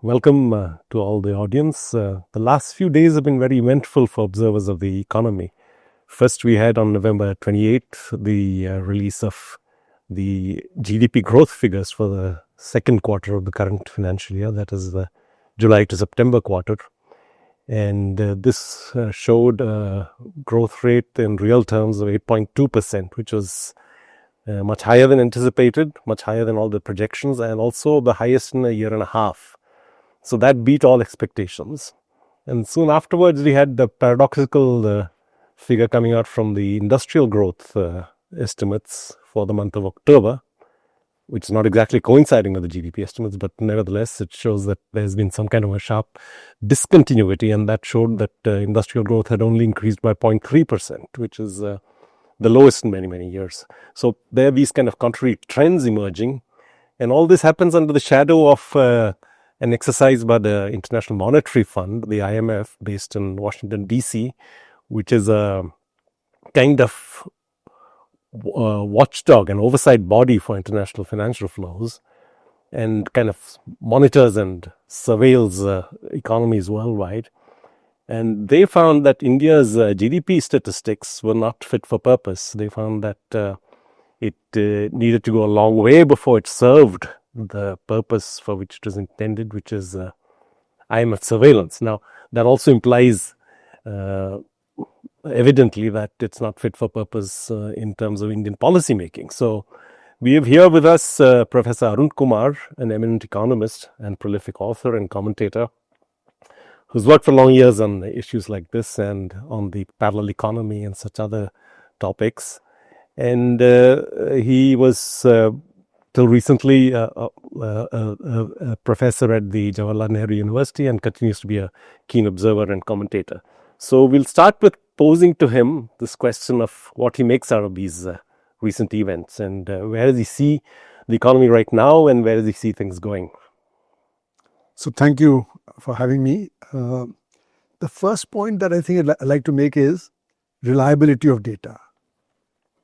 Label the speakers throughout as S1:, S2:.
S1: Welcome to all the audience. The last few days have been very eventful for observers of the economy. First, we had on November 28th the release of the GDP growth figures for the second quarter of the current financial year, that is the July to September quarter. And this showed a growth rate in real terms of 8.2%, which was much higher than anticipated, much higher than all the projections, and also the highest in a year and a half. So that beat all expectations. And soon afterwards, we had the paradoxical figure coming out from the industrial growth estimates for the month of October, which is not exactly coinciding with the GDP estimates, but nevertheless, it shows that there's been some kind of a sharp discontinuity, and that showed that industrial growth had only increased by 0.3%, which is the lowest in many, many years. So there are these kind of contrary trends emerging, and all this happens under the shadow of an exercise by the International Monetary Fund, the IMF, based in Washington, D.C., which is a kind of watchdog and oversight body for international financial flows, and kind of monitors and surveils economies worldwide. And they found that India's GDP statistics were not fit for purpose. They found that it needed to go a long way before it served the purpose for which it was intended, which is IMF surveillance. Now, that also implies evidently that it's not fit for purpose in terms of Indian policy making. So we have here with us Professor Arun Kumar, an eminent economist and prolific author and commentator, who's worked for long years on issues like this and on the parallel economy and such other topics. And he was till recently a professor at the Jawaharlal Nehru University and continues to be a keen observer and commentator. So we'll start with posing to him this question of what he makes out of these recent events, and where does he see the economy right now, and where does he see things going?
S2: So thank you for having me. The first point that I think I'd like to make is reliability of data.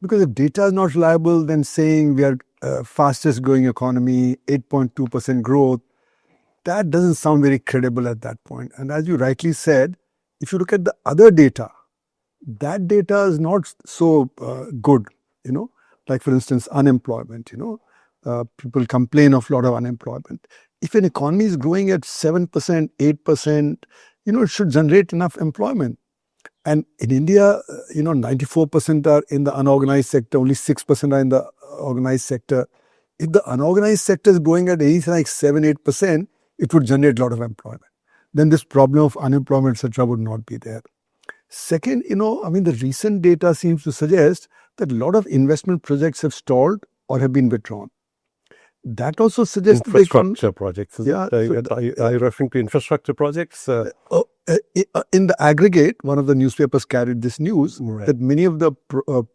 S2: Because if data is not reliable, then saying we are fastest growing economy, 8.2% growth, that doesn't sound very credible at that point. And as you rightly said, if you look at the other data, that data is not so good, like for instance, unemployment, people complain of a lot of unemployment. If an economy is growing at 7%, 8%, it should generate enough employment. And in India, 94% are in the unorganized sector, only 6% are in the organized sector. If the unorganized sector is growing at anything like 7, 8%, it would generate a lot of employment. Then this problem of unemployment, etc., would not be there. Second, the recent data seems to suggest that a lot of investment projects have stalled or have been withdrawn. That also suggests
S1: infrastructure projects.
S2: Yeah,
S1: are you referring to infrastructure projects?
S2: In the aggregate, one of the newspapers carried this news that many of the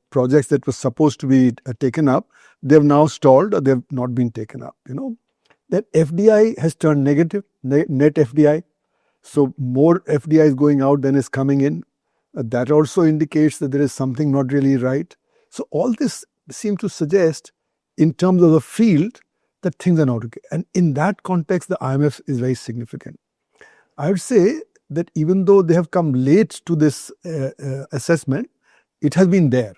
S2: projects that were supposed to be taken up, they have now stalled or they have not been taken up. That FDI has turned negative, net FDI. So more FDI is going out than is coming in. That also indicates that there is something not really right. So all this seems to suggest, in terms of the field, that things are not okay. And in that context, the IMF is very significant. I would say that even though they have come late to this assessment, it has been there.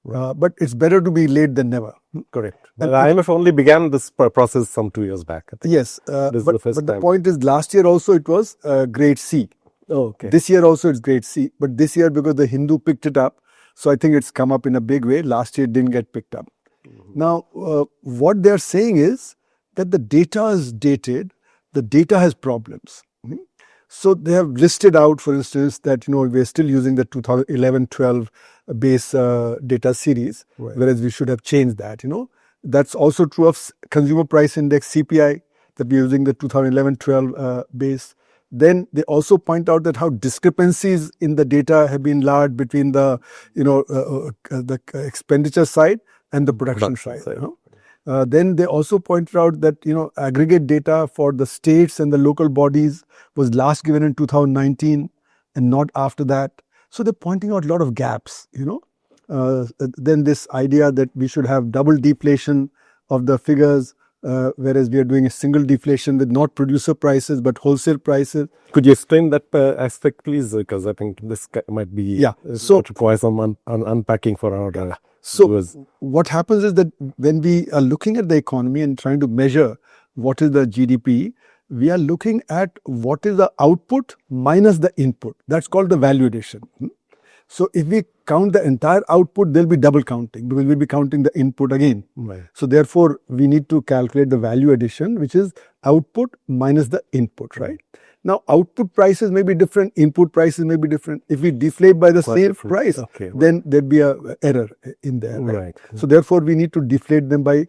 S2: But it's better to be late than never.
S1: Correct. The IMF only began this process some 2 years back. I think.
S2: Yes.
S1: This is the first time.
S2: The point is, last year also it was grade C.
S1: Oh, okay.
S2: This year also it's grade C. But this year, because the Hindu picked it up, so I think it's come up in a big way. Last year it didn't get picked up. Mm-hmm. Now, what they're saying is that the data is dated, the data has problems. Mm-hmm. So they have listed out, for instance, that we're still using the 2011-12 base data series, right, whereas we should have changed that. That's also true of consumer price index, CPI, that we're using the 2011-12 base. Then they also point out that how discrepancies in the data have been large between the the expenditure side and the production side. Then they also pointed out that aggregate data for the states and the local bodies was last given in 2019 and not after that. So they're pointing out a lot of gaps. Then this idea that we should have double deflation of the figures whereas we are doing a single deflation with not producer prices but wholesale prices.
S1: Could you explain that aspect, please? Because I think this might be
S2: So
S1: requires some unpacking for our
S2: so
S1: viewers.
S2: what happens is that when we are looking at the economy and trying to measure what is the GDP, we are looking at what is the output minus the input. That's called the value addition. So if we count the entire output, there'll be double counting because we'll be counting the input again.
S1: Right.
S2: So therefore, we need to calculate the value addition, which is output minus the input, right? Now, output prices may be different, input prices may be different. If we deflate by the same price, then there'd be a error in there. Right? So therefore, we need to deflate them by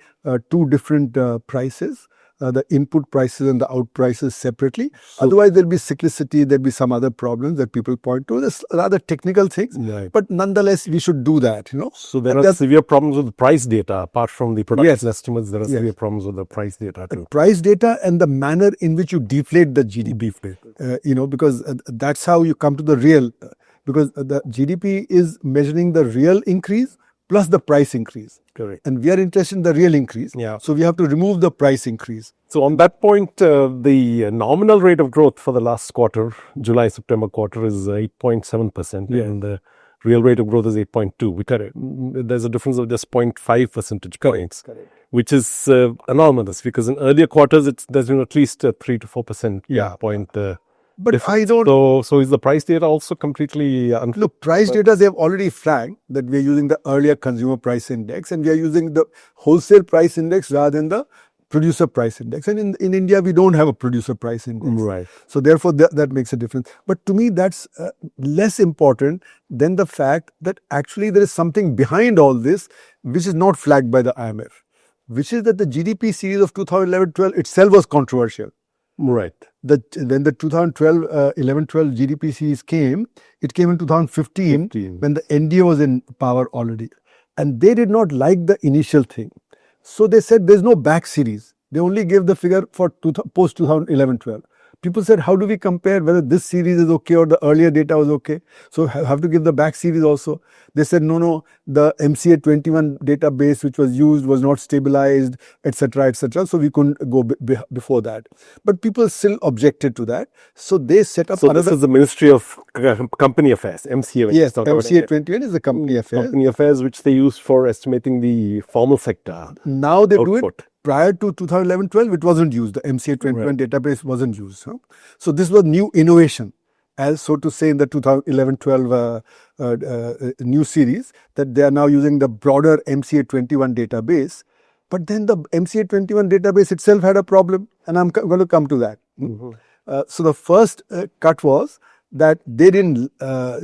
S2: two different prices. The input prices and the out prices separately. Otherwise, there'll be cyclicity, there'll be some other problems that people point to. There's rather technical things, but nonetheless, we should do that,
S1: So there are severe problems with the price data. Apart from the production estimates, there are severe problems with the price data too.
S2: Price data and the manner in which you deflate the GDP. Because that's how you come to the real, because the GDP is measuring the real increase plus the price increase.
S1: Correct.
S2: And we are interested in the real increase. So we have to remove the price increase.
S1: So on that point, the nominal rate of growth for the last quarter, July-September quarter, is 8.7%. And the real rate of growth is 8.2%. Which there's a difference of just 0.5 percentage points. Which is anomalous because in earlier quarters, there's been at least a 3 to 4% point.
S2: But
S1: difference.
S2: I don't.
S1: So is the price data also completely
S2: Look, price data, they have already flagged that we are using the earlier consumer price index and we are using the wholesale price index rather than the producer price index. And in India, we don't have a producer price index.
S1: Right.
S2: So therefore, that makes a difference. But to me, that's less important than the fact that actually there is something behind all this which is not flagged by the IMF, which is that the GDP series of 2011-12 itself was controversial.
S1: Right.
S2: When the 2012-11-12 GDP series came, it came in 2015 when the NDA was in power already. And they did not like the initial thing. So they said there's no back series. They only gave the figure for post 2011-12. People said, how do we compare whether this series is okay or the earlier data was okay? So have to give the back series also. They said, no, the MCA 21 database which was used was not stabilized, etc., etc. So we couldn't go before that. But people still objected to that. So they set up
S1: this is the Ministry of Company Affairs, MCA.
S2: Yes, MCA 21 is the company affairs.
S1: Company affairs which they use for estimating the formal sector.
S2: Now they do it. Prior to 2011-12, it wasn't used. The MCA 21 database wasn't used. So this was new innovation, as so to say in the 2011-12 new series, that they are now using the broader MCA 21 database. But then the MCA 21 database itself had a problem, and I'm going to come to that. So the first cut was that they didn't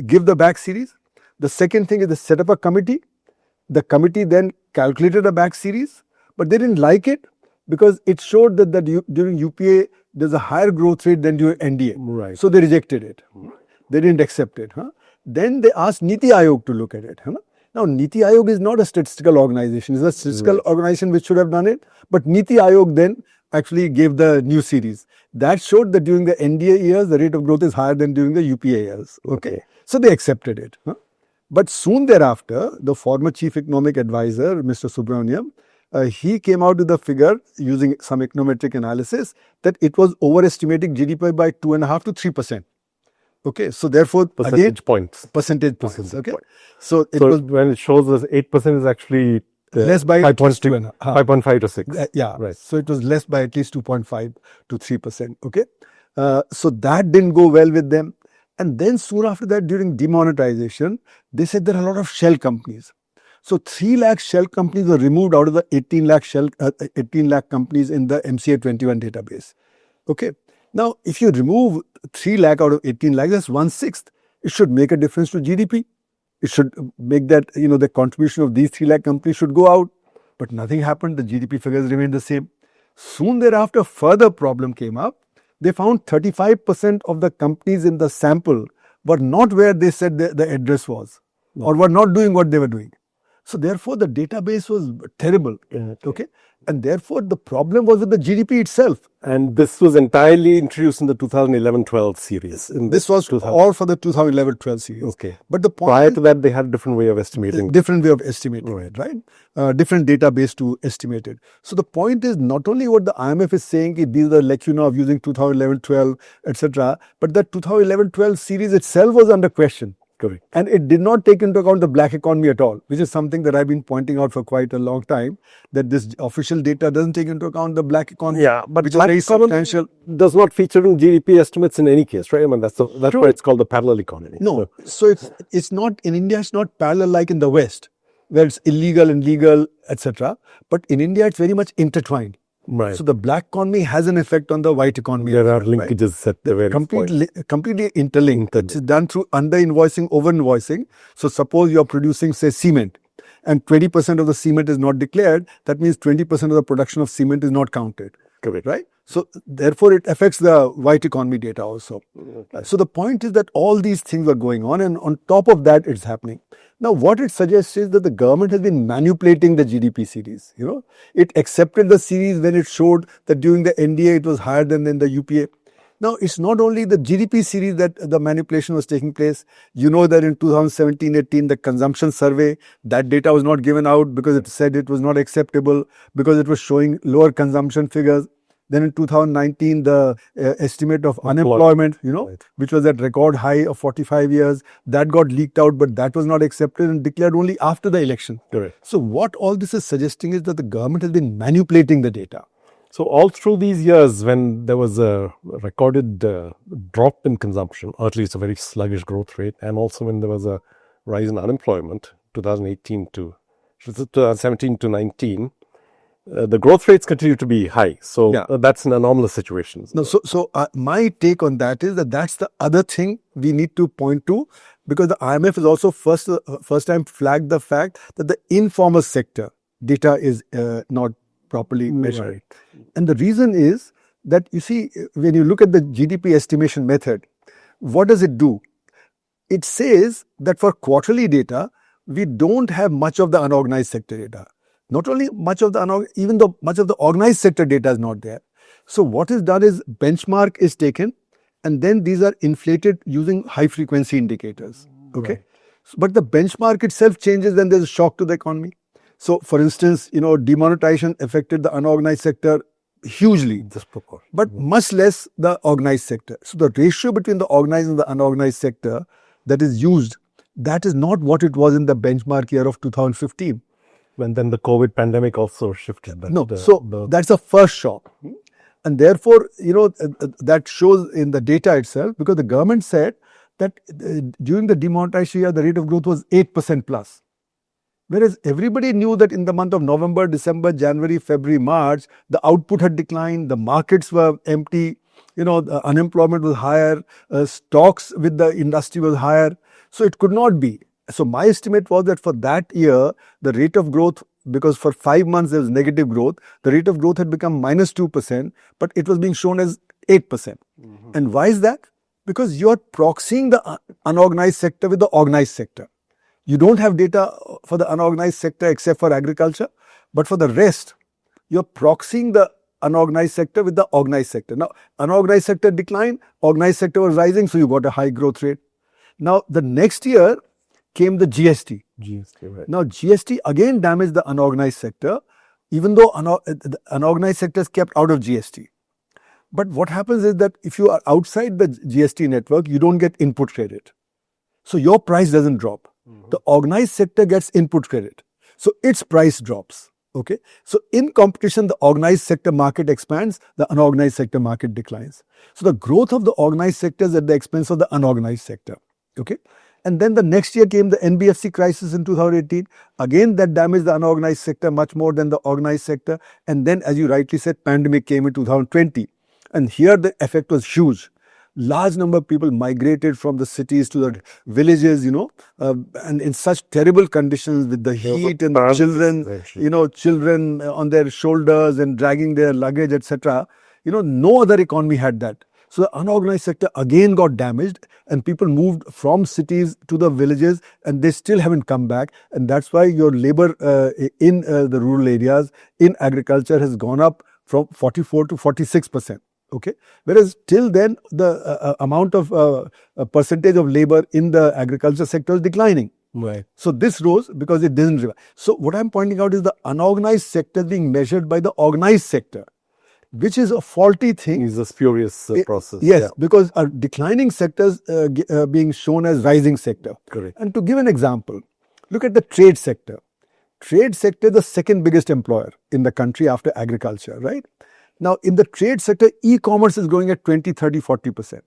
S2: give the back series. The second thing is they set up a committee. The committee then calculated a back series. But they didn't like it because it showed that during UPA, there's a higher growth rate than during NDA.
S1: Right.
S2: So they rejected it. They didn't accept it. Then they asked Niti Aayog to look at it. Now, Niti Aayog is not a statistical organization. It's a statistical organization which should have done it. But Niti Aayog then actually gave the new series. That showed that during the NDA years, the rate of growth is higher than during the UPA years. Okay. So they accepted it. But soon thereafter, the former chief economic advisor, Mr. Subramaniam, he came out with a figure using some econometric analysis that it was overestimating GDP by 2.5 to 3%. Okay, so therefore
S1: percentage points.
S2: Okay, so it was
S1: when it shows us 8% is actually
S2: less by
S1: 5.5 to 6.
S2: Right. So it was less by at least 2.5 to 3%. Okay, so that didn't go well with them, and then soon after that, during demonetisation, they said there are a lot of shell companies. So 3 lakh shell companies were removed out of the 18 lakh companies in the MCA 21 database. Okay. Now, if you remove 3 lakh out of 18 lakh, that's 1/6. It should make a difference to GDP. It should make that, the contribution of these 3 lakh companies should go out. But nothing happened. The GDP figures remained the same. Soon thereafter, further problem came up. They found 35% of the companies in the sample were not where they said the address was or were not doing what they were doing. So therefore, the database was terrible.
S1: Okay.
S2: Okay. And therefore, the problem was with the GDP itself.
S1: And this was entirely introduced in the 2011-12 series.
S2: This was all for the 2011-12 series.
S1: Okay.
S2: But the point
S1: Prior to that, they had a different way of estimating.
S2: Different way of estimating, right? Different database to estimate it. So the point is not only what the IMF is saying, these are the lacuna of using 2011-12, etc., but the 2011-12 series itself was under question.
S1: Correct.
S2: And it did not take into account the black economy at all, which is something that I've been pointing out for quite a long time, that this official data doesn't take into account the black economy.
S1: Yeah, but
S2: which is very substantial.
S1: Does not feature in GDP estimates in any case, right? I mean, that's why it's called the parallel economy.
S2: No, so it's not, in India, it's not parallel like in the West, where it's illegal and legal, etc. But in India, it's very much intertwined.
S1: Right.
S2: So the black economy has an effect on the white economy.
S1: There are linkages at the very
S2: completely interlinked. It's done through under-invoicing, over-invoicing. So suppose you're producing, say, cement, and 20% of the cement is not declared. That means 20% of the production of cement is not counted.
S1: Correct.
S2: Right? So therefore, it affects the white economy data also. Okay. So the point is that all these things are going on, and on top of that, it's happening. Now, what it suggests is that the government has been manipulating the GDP series. It accepted the series when it showed that during the NDA it was higher than in the UPA. Now, it's not only the GDP series that the manipulation was taking place. You know that in 2017-18, the consumption survey, that data was not given out because it said it was not acceptable, because it was showing lower consumption figures. Then in 2019, the estimate of unemployment, which was at record high of 45 years, that got leaked out, but that was not accepted and declared only after the election.
S1: Correct.
S2: So what all this is suggesting is that the government has been manipulating the data.
S1: So all through these years, when there was a recorded drop in consumption, or at least a very sluggish growth rate, and also when there was a rise in unemployment, 2017 to 19, the growth rates continue to be high. So that's an anomalous situation.
S2: No, so my take on that is that that's the other thing we need to point to, because the IMF has also first time flagged the fact that the informal sector data is not properly measured. Right. And the reason is that, you see, when you look at the GDP estimation method, what does it do? It says that for quarterly data, we don't have much of the unorganized sector data. Not only much of the, even though much of the organized sector data is not there. So what is done is benchmark is taken, and then these are inflated using high frequency indicators. Okay. Right. But the benchmark itself changes when there's a shock to the economy. So for instance, demonetisation affected the unorganized sector hugely, but much less the organized sector. So the ratio between the organized and the unorganized sector that is used, that is not what it was in the benchmark year of 2015.
S1: When then the COVID pandemic also shifted.
S2: That's a first shock. And therefore, that shows in the data itself, because the government said that during the demonetization year, the rate of growth was 8% plus. Whereas everybody knew that in the month of November, December, January, February, March, the output had declined, the markets were empty, the unemployment was higher, stocks with the industry was higher. So it could not be. So my estimate was that for that year, the rate of growth, because for 5 months there was negative growth, the rate of growth had become minus 2%, but it was being shown as 8%. Mm-hmm. And why is that? Because you are proxying the unorganized sector with the organized sector. You don't have data for the unorganized sector except for agriculture, but for the rest, you're proxying the unorganized sector with the organized sector. Now, unorganized sector declined, organized sector was rising, so you got a high growth rate. Now, the next year came the GST.
S1: Right.
S2: Now, GST again damaged the unorganized sector, even though the unorganized sector is kept out of GST. But what happens is that if you are outside the GST network, you don't get input credit. So your price doesn't drop. Mm-hmm. The organized sector gets input credit. So its price drops. Okay. So in competition, the organized sector market expands, the unorganized sector market declines. So the growth of the organized sector is at the expense of the unorganized sector. Okay. And then the next year came the NBFC crisis in 2018. Again, that damaged the unorganized sector much more than the organized sector. And then, as you rightly said, pandemic came in 2020. And here the effect was huge. Large number of people migrated from the cities to the villages, and in such terrible conditions with the heat and the children, children on their shoulders and dragging their luggage, etc. No other economy had that. So the unorganized sector again got damaged, and people moved from cities to the villages, and they still haven't come back. And that's why your labor in the rural areas in agriculture has gone up from 44 to 46%. Okay, whereas till then the amount of percentage of labor in the agriculture sector is declining.
S1: Right.
S2: So this rose because it didn't revive. So what I'm pointing out is the unorganized sector being measured by the organized sector, which is a faulty thing.
S1: It's a spurious process.
S2: Yes, because a declining sectors being shown as rising sector.
S1: Correct.
S2: And to give an example, look at the trade sector. Trade sector is the second biggest employer in the country after agriculture, right? Now, in the trade sector, e-commerce is growing at 20, 30, 40%.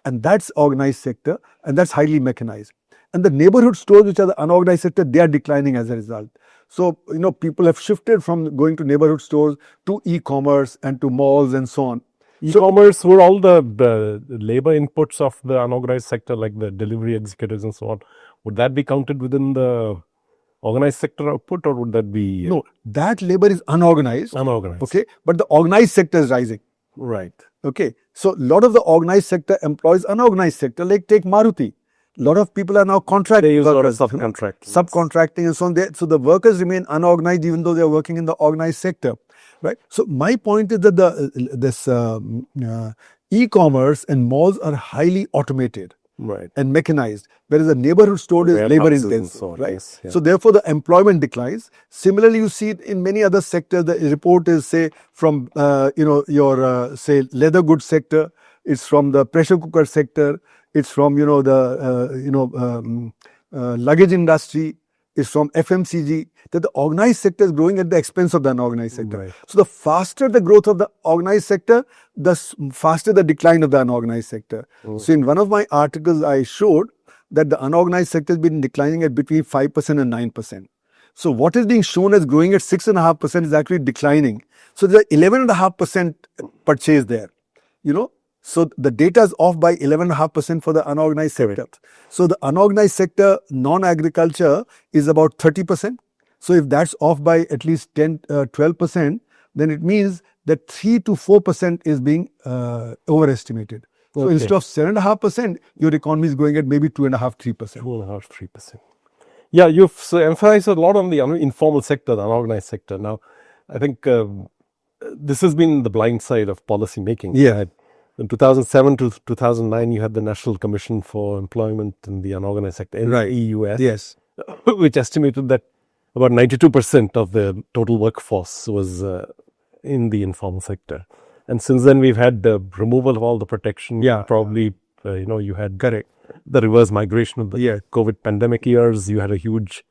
S2: And that's organized sector, and that's highly mechanized. And the neighborhood stores, which are the unorganized sector, they are declining as a result. So, people have shifted from going to neighborhood stores to e-commerce and to malls and so on.
S1: E-commerce were all the labor inputs of the unorganized sector, like the delivery executives and so on. Would that be counted within the organized sector output, or would that be...
S2: No, that labor is unorganized.
S1: Unorganized.
S2: Okay, but the organized sector is rising.
S1: Right.
S2: Okay, so a lot of the organized sector employs unorganized sector, like take Maruti. A lot of people are now contract
S1: They use
S2: workers,
S1: a lot of subcontracting.
S2: Subcontracting and so on. So the workers remain unorganized even though they are working in the organized sector, right? So my point is that this e-commerce and malls are highly automated,
S1: right,
S2: and mechanized, whereas the neighborhood store is labor intensive,
S1: so on,
S2: right?
S1: yes, yeah.
S2: So therefore the employment declines. Similarly, you see it in many other sectors. The report is, say, from your say leather goods sector. It's from the pressure cooker sector. It's from luggage industry. It's from FMCG. That the organized sector is growing at the expense of the unorganized sector.
S1: Right.
S2: So the faster the growth of the organized sector, the faster the decline of the unorganized sector. So in one of my articles, I showed that the unorganized sector has been declining at between 5% and 9%. So what is being shown as growing at 6.5% is actually declining. So there's 11.5% purchase there. So the data is off by 11.5% for the unorganized sector.
S1: Correct.
S2: So the unorganized sector, non-agriculture, is about 30%. So if that's off by at least 12%, then it means that 3 to 4% is being overestimated. So instead of 7.5%, your economy is going at maybe 2.5%, 3%.
S1: 2.5%, 3%. Yeah, you've emphasized a lot on the informal sector, the unorganized sector. Now, I think this has been the blind side of policy making.
S2: Yeah.
S1: In 2007 to 2009, you had the National Commission for Employment in the Unorganized Sector,
S2: Right.
S1: NEUS,
S2: Yes.
S1: which estimated that about 92% of the total workforce was in the informal sector. And since then, we've had the removal of all the protection.
S2: Yeah.
S1: Probably, you had
S2: Correct.
S1: the reverse migration of the COVID pandemic years. You had a huge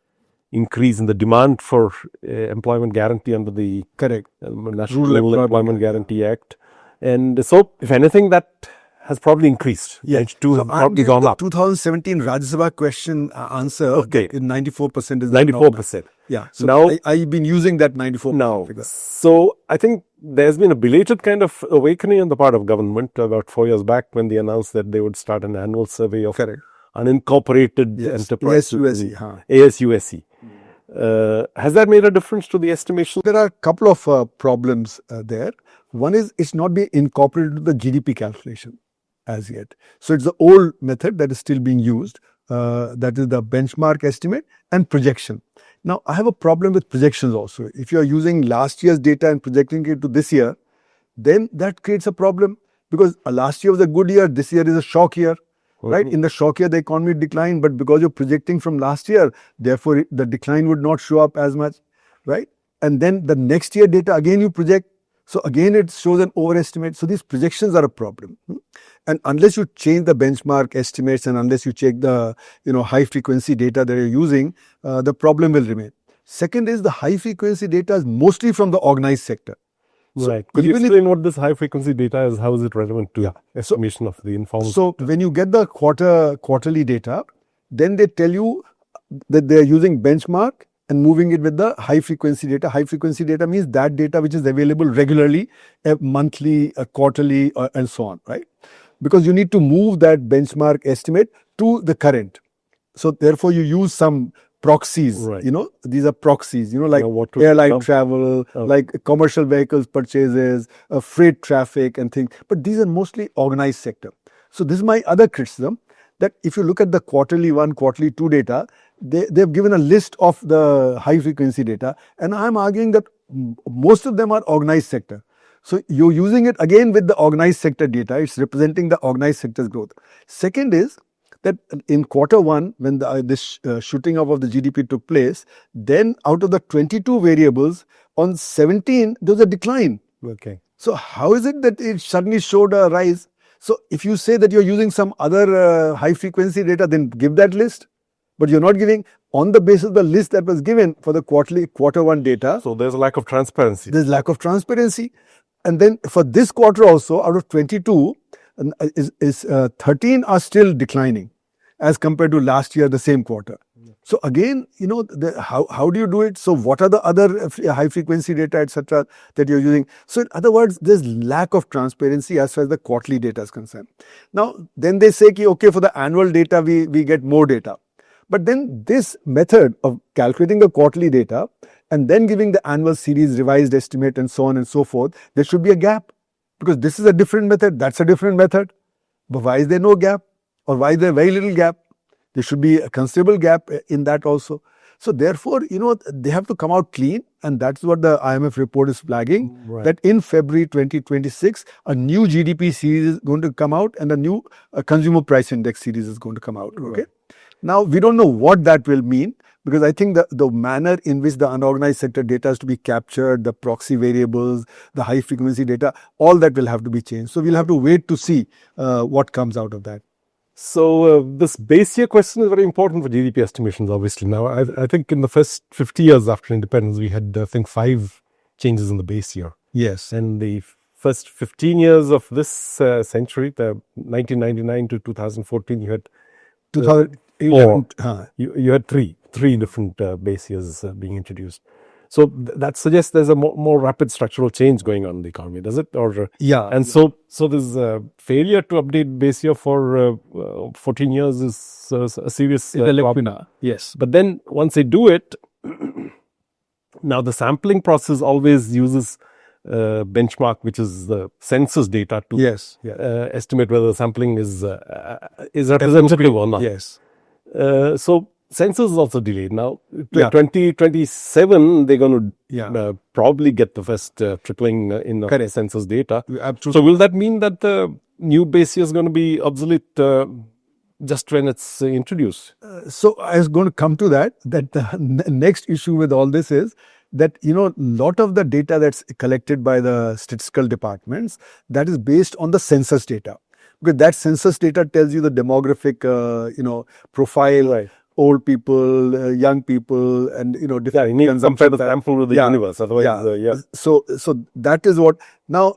S1: increase in the demand for employment guarantee under the
S2: Correct.
S1: National
S2: Rural
S1: Employment Guarantee Act. And so, if anything, that has probably increased.
S2: Yeah.
S1: Edge 2 has probably gone up.
S2: 2017 Rajya Sabha question answer.
S1: Okay.
S2: 94% is
S1: 94%.
S2: Yeah. So
S1: Now-
S2: I've been using that 94%
S1: Now,
S2: figure.
S1: so I think there's been a belated kind of awakening on the part of government about 4 years back when they announced that they would start an annual survey of
S2: Correct.
S1: unincorporated
S2: Yes.
S1: enterprises.
S2: ASUSE, huh.
S1: ASUSE. Has that made a difference to the estimation?
S2: There are a couple of problems there. One is it's not being incorporated into the GDP calculation as yet. So it's the old method that is still being used. That is the benchmark estimate and projection. Now, I have a problem with projections also. If you are using last year's data and projecting it to this year, then that creates a problem because last year was a good year, this year is a shock year. Right? In the shock year, the economy declined, but because you're projecting from last year, therefore the decline would not show up as much, right? And then the next year data, again you project. So again, it shows an overestimate. So these projections are a problem. And unless you change the benchmark estimates and unless you check the high frequency data that you're using, the problem will remain. Second is the high frequency data is mostly from the organized sector. So
S1: Right. Could you explain what this high frequency data is? How is it relevant to estimation of the informal
S2: So when you get the quarterly data, then they tell you that they are using benchmark and moving it with the high frequency data. High frequency data means that data which is available regularly, monthly, quarterly, and so on, right? Because you need to move that benchmark estimate to the current. So therefore you use some proxies.
S1: Right.
S2: These are proxies. Like
S1: what would
S2: airline
S1: come-
S2: travel,
S1: Oh.
S2: like commercial vehicles purchases, freight traffic, and things. But these are mostly organized sector. So this is my other criticism, that if you look at the quarterly 1, quarterly 2 data, they've given a list of the high frequency data, and I'm arguing that most of them are organized sector. So you're using it again with the organized sector data. It's representing the organized sector's growth. Second is that in quarter 1, when this shooting up of the GDP took place, then out of the 22 variables, on 17 there was a decline.
S1: Okay.
S2: So how is it that it suddenly showed a rise? So if you say that you're using some other high frequency data, then give that list. But you're not giving, on the basis of the list that was given for the quarter 1 data.
S1: So there's a lack of transparency.
S2: There's lack of transparency. And then for this quarter also, out of 22, 13 are still declining as compared to last year, the same quarter. So again, how do you do it? So what are the other high frequency data, etc., that you're using? So in other words, there's lack of transparency as far as the quarterly data is concerned. Now, then they say, okay, for the annual data, we get more data. But then this method of calculating the quarterly data and then giving the annual series revised estimate and so on and so forth, there should be a gap, because this is a different method, that's a different method. But why is there no gap, or why is there very little gap? There should be a considerable gap in that also. So therefore, they have to come out clean, and that's what the IMF report is flagging,
S1: Right.
S2: that in February 2026, a new GDP series is going to come out, and a new consumer price index series is going to come out. Okay.
S1: Right.
S2: Now, we don't know what that will mean, because I think the manner in which the unorganized sector data is to be captured, the proxy variables, the high frequency data, all that will have to be changed. So we'll have to wait to see what comes out of that.
S1: So this base year question is very important for GDP estimations, obviously. Now, I think in the first 50 years after independence, we had, I think, 5 changes in the base year.
S2: Yes.
S1: And the first 15 years of this century, the 1999 to 2014, you had
S2: 2011.
S1: you had three different base years being introduced. So that suggests there's a more rapid structural change going on in the economy, does it? Or
S2: Yeah.
S1: And so there's a failure to update base year for 14 years is a serious problem.
S2: Yes.
S1: But then once they do it, now the sampling process always uses benchmark, which is the census data, to
S2: Yes.
S1: estimate whether the sampling is representative or not.
S2: Yes.
S1: So census is also delayed. Now, 2027, they're going to probably get the first trickling in of census data.
S2: Absolutely.
S1: So will that mean that the new base year is going to be obsolete just when it's introduced?
S2: So I was going to come to that the next issue with all this is that, lot of the data that's collected by the statistical departments, that is based on the census data. Because that census data tells you the demographic, profile,
S1: Right.
S2: old people, young people, and, different
S1: You need to compare the
S2: consumption
S1: sample with the universe. Otherwise,
S2: So that is what, now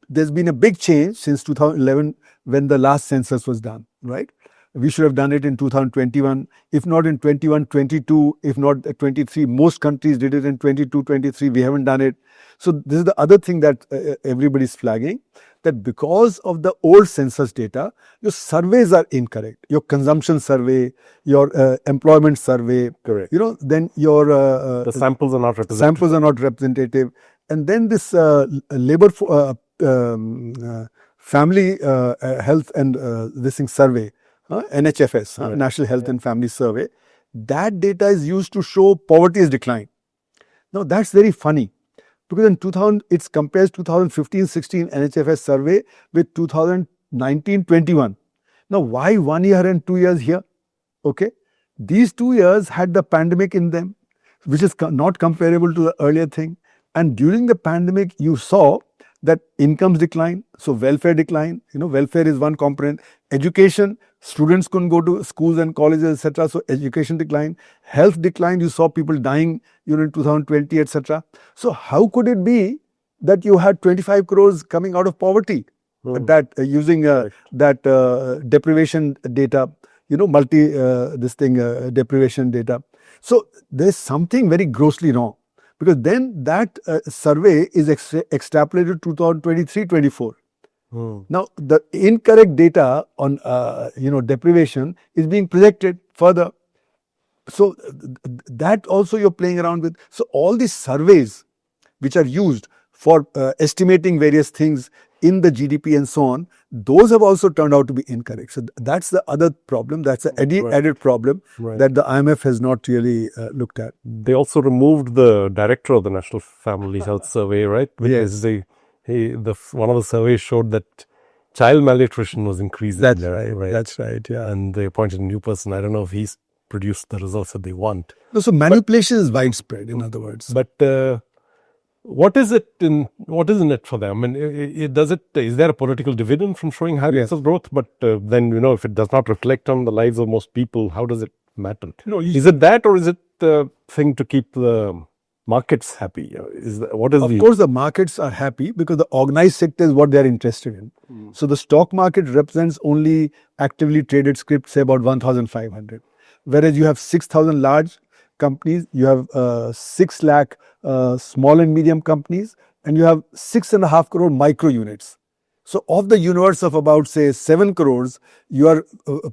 S2: there's been a big change since 2011 when the last census was done, right? We should have done it in 2021, if not in 21, 22, if not 23. Most countries did it in 22, 23. We haven't done it. So this is the other thing that everybody's flagging, that because of the old census data, your surveys are incorrect. Your consumption survey, your employment survey,
S1: correct.
S2: Then your
S1: The samples are not representative.
S2: Samples are not representative, and then this labor family health and this thing survey, NHFS,
S1: Right.
S2: National Health and Family Survey, that data is used to show poverty is decline. Now that's very funny, because in 2000 it compares 2015-16 NHFS survey with 2019-21. Now why 1 year and 2 years here? Okay, these 2 years had the pandemic in them, which is not comparable to the earlier thing. And during the pandemic, you saw that incomes decline, so welfare decline. Welfare is one component. Education, students couldn't go to schools and colleges, etc. So education decline. Health decline, you saw people dying in 2020, etc. So how could it be that you had 25 crores coming out of poverty? That using that deprivation data, deprivation data. So there's something very grossly wrong, because then that survey is extrapolated to 2023-24. Now the incorrect data on deprivation is being projected further. So that also you're playing around with. So all these surveys which are used for estimating various things in the GDP and so on, those have also turned out to be incorrect. So that's the other problem. That's the added problem that the IMF has not really looked at.
S1: They also removed the director of the National Family Health Survey, right? Because one of the surveys showed that child malnutrition was increasing.
S2: That's right. That's right. Yeah.
S1: And they appointed a new person. I don't know if he's produced the results that they want.
S2: No, so manipulation is widespread, in other words.
S1: But what is it in it for them? I mean, is there a political dividend from showing high rates of growth? But then, if it does not reflect on the lives of most people, how does it matter? Is it that, or is it the thing to keep the markets happy? Of
S2: course, the markets are happy because the organized sector is what they are interested in. So the stock market represents only actively traded scripts, say about 1,500. Whereas you have 6,000 large companies, you have 6 lakh small and medium companies, and you have 6.5 crore micro units. So of the universe of about, say, 7 crores, you are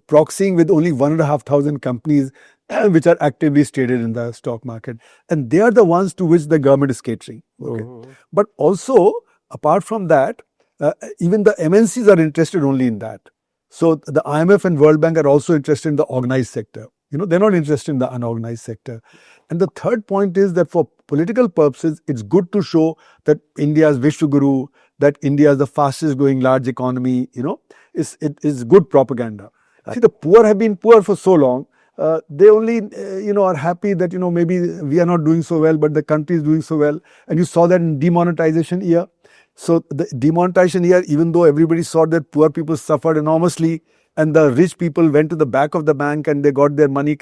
S2: proxying with only 1,500 companies which are actively traded in the stock market. And they are the ones to which the government is catering. Okay. But also, apart from that, even the MNCs are interested only in that. So the IMF and World Bank are also interested in the organized sector. They're not interested in the unorganized sector. And the third point is that for political purposes, it's good to show that India is Vishwaguru, that India is the fastest growing large economy, it is good propaganda. See, the poor have been poor for so long. They only, are happy that, maybe we are not doing so well, but the country is doing so well. And you saw that in demonetisation year. So the demonetisation year, even though everybody saw that poor people suffered enormously, and the rich people went to the back of the bank and they got their money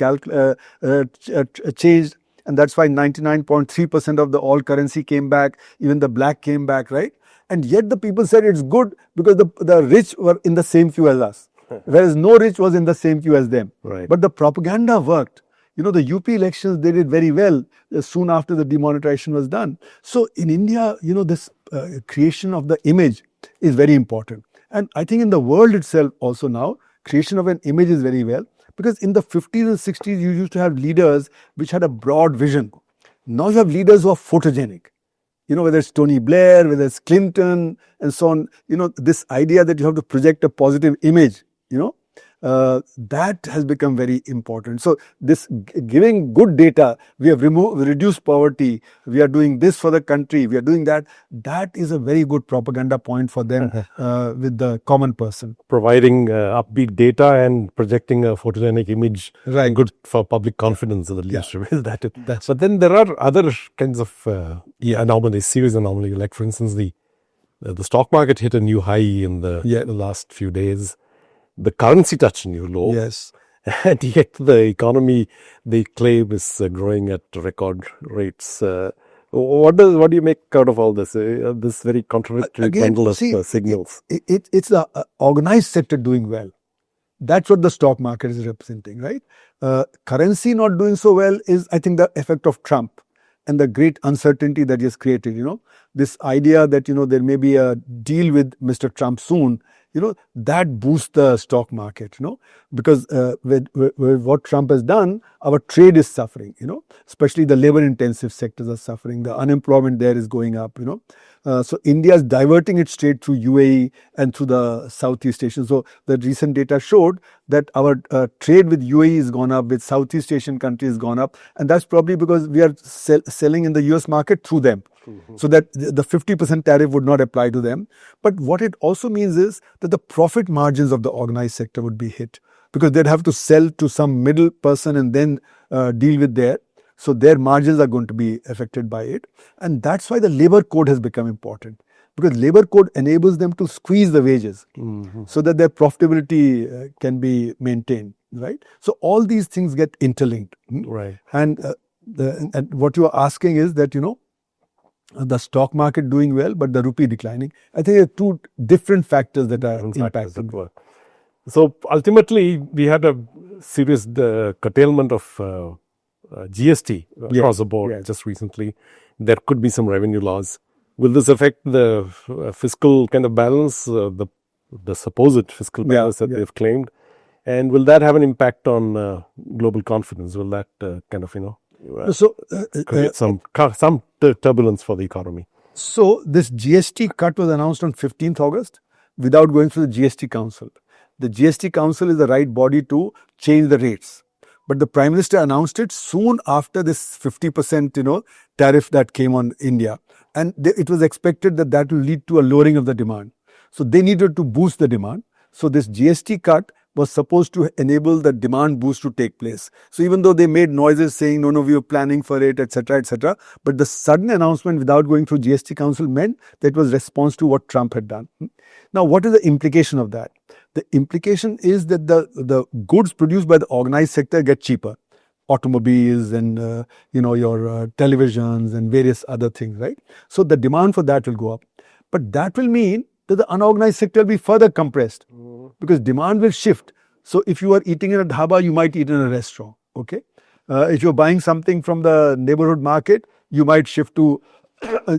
S2: changed. And that's why 99.3% of the all currency came back, even the black came back, right? And yet the people said it's good because the rich were in the same queue as us, whereas no rich was in the same queue as them.
S1: Right.
S2: But the propaganda worked. The UP elections, they did very well soon after the demonetization was done. So in India, this creation of the image is very important. And I think in the world itself also now, creation of an image is very well. Because in the 50s and 60s, you used to have leaders which had a broad vision. Now you have leaders who are photogenic. Whether it's Tony Blair, whether it's Clinton, and so on. This idea that you have to project a positive image, that has become very important. So this giving good data, we have reduced poverty, we are doing this for the country, we are doing that. That is a very good propaganda point for them with the common person.
S1: Providing upbeat data and projecting a photogenic image,
S2: right?
S1: Good for public confidence of the leadership. Is that it? But then there are other kinds of anomalies, serious anomalies. Like for instance, the stock market hit a new high in the last few days. The currency touched a new low.
S2: Yes.
S1: And yet the economy, they claim, is growing at record rates. What do you make out of all this? This very contradictory bundle of signals.
S2: It's the organized sector doing well. That's what the stock market is representing, right? Currency not doing so well is, I think, the effect of Trump and the great uncertainty that he has created. This idea that, there may be a deal with Mr. Trump soon, that boosts the stock market, because with what Trump has done, our trade is suffering, especially the labor intensive sectors are suffering. The unemployment there is going up, so India is diverting its trade through UAE and through the Southeast Asian. So the recent data showed that our trade with UAE has gone up, with Southeast Asian countries has gone up. And that's probably because we are selling in the US market through them. So that the 50% tariff would not apply to them. But what it also means is that the profit margins of the organized sector would be hit, because they'd have to sell to some middle person and then deal with their. So their margins are going to be affected by it. And that's why the labor code has become important, because labor code enables them to squeeze the wages so that their profitability can be maintained, right? So all these things get interlinked.
S1: Right.
S2: And what you are asking is that, the stock market doing well, but the rupee declining. I think there are two different factors that are impacting.
S1: So ultimately, we had a serious curtailment of GST across the board just recently. There could be some revenue loss. Will this affect the fiscal kind of balance, the supposed fiscal balance that they've claimed? And will that have an impact on global confidence? Will that kind of, create some turbulence for the economy?
S2: So this GST cut was announced on 15th August without going through the GST Council. The GST Council is the right body to change the rates. But the Prime Minister announced it soon after this 50% tariff that came on India. And it was expected that that will lead to a lowering of the demand. So they needed to boost the demand. So this GST cut was supposed to enable the demand boost to take place. So even though they made noises saying, no, we were planning for it, etc., but the sudden announcement without going through GST Council meant that it was response to what Trump had done. Now, what is the implication of that? The implication is that the goods produced by the organized sector get cheaper. Automobiles and your televisions and various other things, right? So the demand for that will go up. But that will mean that the unorganized sector will be further compressed because demand will shift. So if you are eating in a dhaba, you might eat in a restaurant, okay? If you're buying something from the neighborhood market, you might shift to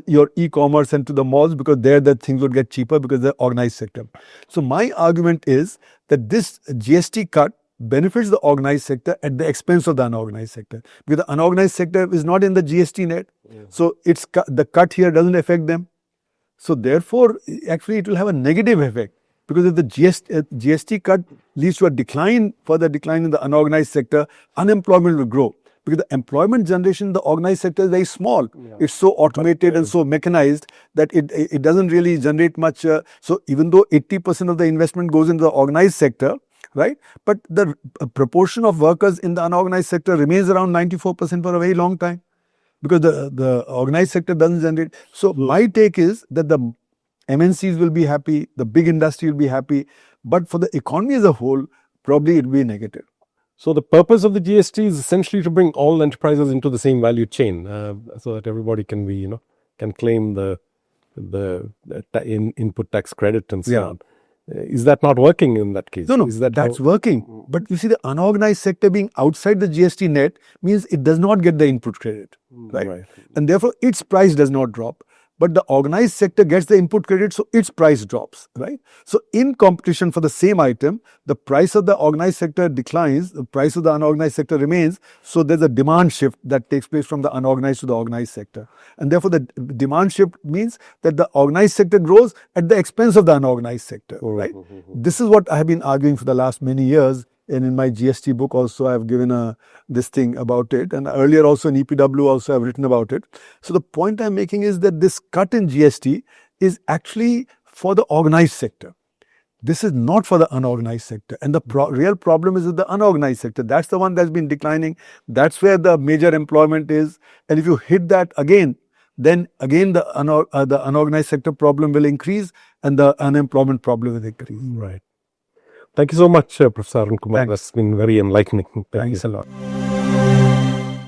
S2: your e-commerce and to the malls because there the things would get cheaper because the organized sector. So my argument is that this GST cut benefits the organized sector at the expense of the unorganized sector because the unorganized sector is not in the GST net. Yeah. So the cut here doesn't affect them. So therefore, actually it will have a negative effect because if the GST cut leads to a further decline in the unorganized sector, unemployment will grow. Because the employment generation in the organized sector is very small. Yeah. It's so automated and so mechanized that it doesn't really generate much. So even though 80% of the investment goes into the organized sector, right? But the proportion of workers in the unorganized sector remains around 94% for a very long time because the organized sector doesn't generate. So my take is that the MNCs will be happy, the big industry will be happy, but for the economy as a whole, probably it will be negative.
S1: So the purpose of the GST is essentially to bring all enterprises into the same value chain, so that everybody can be, can claim the input tax credit and so on. Is that not working in that case?
S2: No,
S1: is
S2: that's working. But you see, the unorganized sector being outside the GST net means it does not get the input credit, right? And therefore, its price does not drop. But the organized sector gets the input credit, so its price drops, right? So in competition for the same item, the price of the organized sector declines, the price of the unorganized sector remains. So there's a demand shift that takes place from the unorganized to the organized sector. And therefore, the demand shift means that the organized sector grows at the expense of the unorganized sector, right? This is what I have been arguing for the last many years. And in my GST book also, I have given this thing about it. And earlier also in EPW also, I have written about it. So the point I'm making is that this cut in GST is actually for the organized sector. This is not for the unorganized sector. And the real problem is with the unorganized sector. That's the one that's been declining. That's where the major employment is. And if you hit that again, then again the unorganized sector problem will increase and the unemployment problem will increase.
S1: Right. Thank you so much, Professor Arun Kumar. Thanks. That's been very enlightening.
S2: Thanks a lot.